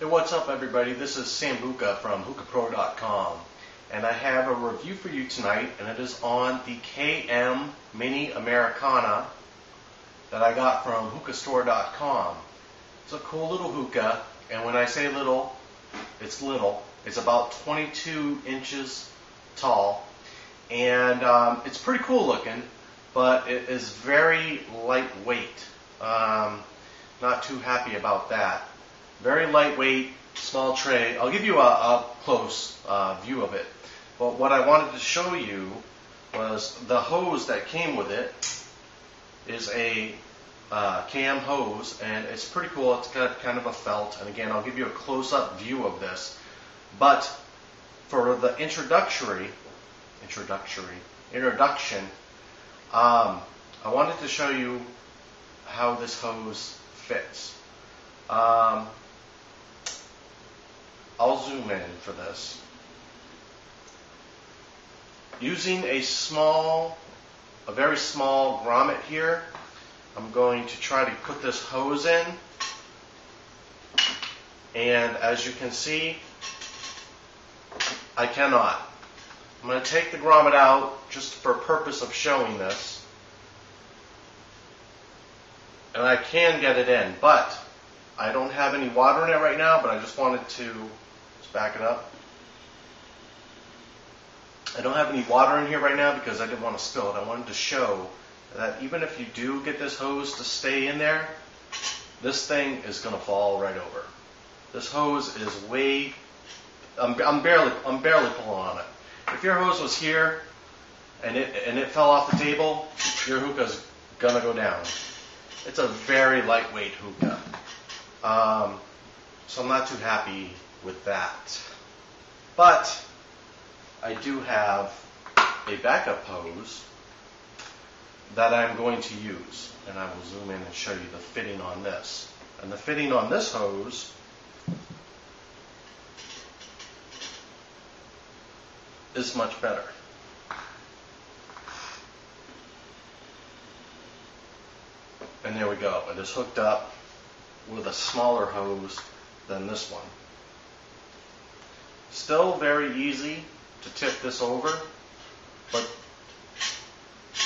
Hey, what's up everybody? This is Sam Hookah from HookahPro.com, and I have a review for you tonight, and it is on the KM Mini Americana that I got from HookahStore.com. It's a cool little hookah, and when I say little, it's little. It's about 22 inches tall, and it's pretty cool looking, but it is very lightweight. Not too happy about that. Very lightweight, small tray. I'll give you a close view of it. But what I wanted to show you was the hose that came with it is a cam hose, and it's pretty cool. It's got kind of a felt, and again, I'll give you a close-up view of this. But for the introduction, I wanted to show you how this hose fits. I'll zoom in for this. Using a very small grommet here, I'm going to try to put this hose in, and as you can see, I cannot. I'm going to take the grommet out just for purpose of showing this, and I can get it in, but I don't have any water in it right now, but I just wanted to, let's back it up. I don't have any water in here right now because I didn't want to spill it. I wanted to show that even if you do get this hose to stay in there, this thing is going to fall right over. This hose is way, I'm barely pulling on it. If your hose was here and it fell off the table, your hookah's going to go down. It's a very lightweight hookah. So I'm not too happy with that. But I do have a backup hose that I'm going to use. And I will zoom in and show you the fitting on this. And the fitting on this hose is much better. And there we go. It is hooked up with a smaller hose than this one. Still very easy to tip this over, but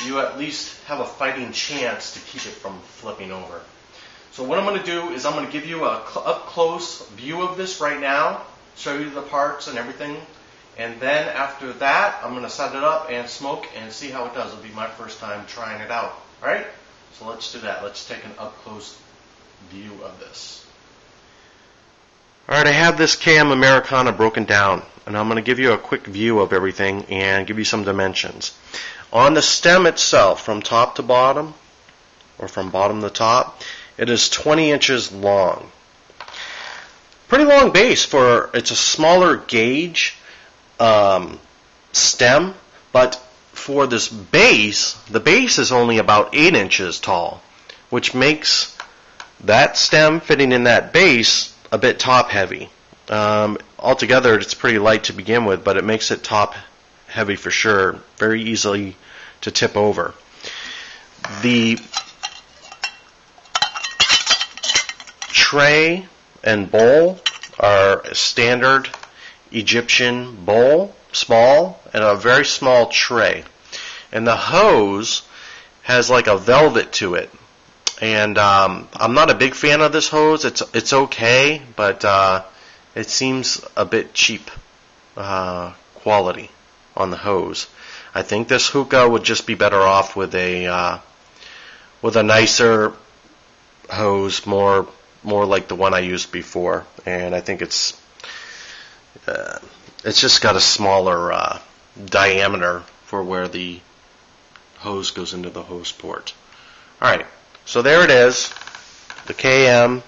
you at least have a fighting chance to keep it from flipping over. So what I'm going to do is I'm going to give you a up-close view of this right now, show you the parts and everything, and then after that I'm going to set it up and smoke and see how it does. It'll be my first time trying it out. Alright? So let's do that. Let's take an up-close view of this. Alright, I have this KM Americana broken down, and I'm going to give you a quick view of everything and give you some dimensions. On the stem itself, from top to bottom, or from bottom to top, it is 20 inches long. Pretty long base for, it's a smaller gauge stem, but for this base, the base is only about 8 inches tall, which makes that stem fitting in that base a bit top heavy. Altogether it's pretty light to begin with, but it makes it top heavy for sure, very easily to tip over. The tray and bowl are a standard Egyptian bowl, small, and a very small tray. And the hose has like a velvet to it. And I'm not a big fan of this hose. It's okay, but it seems a bit cheap quality on the hose. I think this hookah would just be better off with a nicer hose, more like the one I used before. And I think it's just got a smaller diameter for where the hose goes into the hose port. All right. So there it is, the KM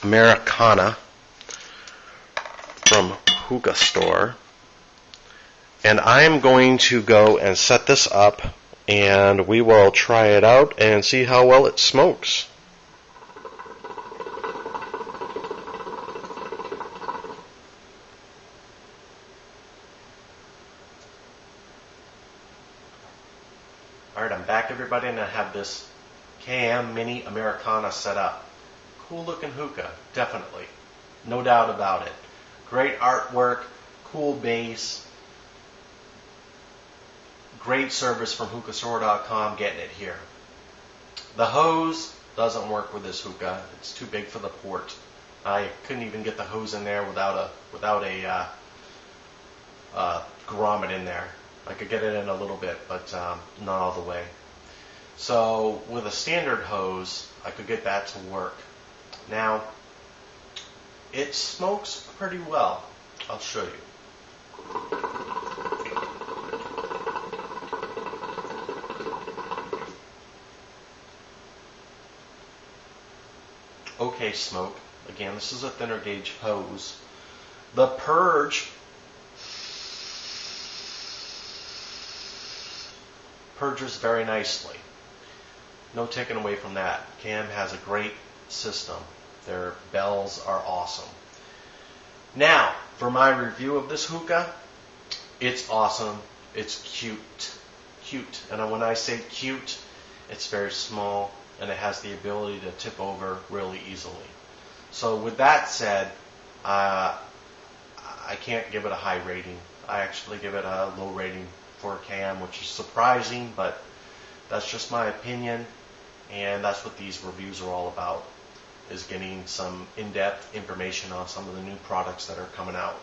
Americana from Hookah Store. And I'm going to go and set this up, and we will try it out and see how well it smokes. Alright, I'm back everybody, and I have this KM Mini Americana set up. Cool looking hookah, definitely. No doubt about it. Great artwork, cool bass, great service from HookahPro.com getting it here. The hose doesn't work with this hookah. It's too big for the port. I couldn't even get the hose in there without a grommet in there. I could get it in a little bit, but not all the way. So with a standard hose, I could get that to work. Now, it smokes pretty well. I'll show you. Okay, smoke. Again, this is a thinner gauge hose. The purges very nicely. No taking away from that. Cam has a great system. Their bells are awesome. Now, for my review of this hookah, it's awesome. It's cute. Cute. And when I say cute, it's very small and it has the ability to tip over really easily. So with that said, I can't give it a high rating. I actually give it a low rating for a Cam, which is surprising, but that's just my opinion, and that's what these reviews are all about, is getting some in-depth information on some of the new products that are coming out.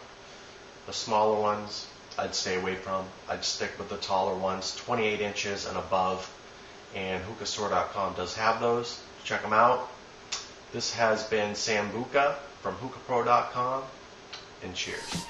The smaller ones, I'd stay away from. I'd stick with the taller ones, 28 inches and above, and HookahPro.com does have those. Check them out. This has been Sambuca from HookahPro.com, and cheers.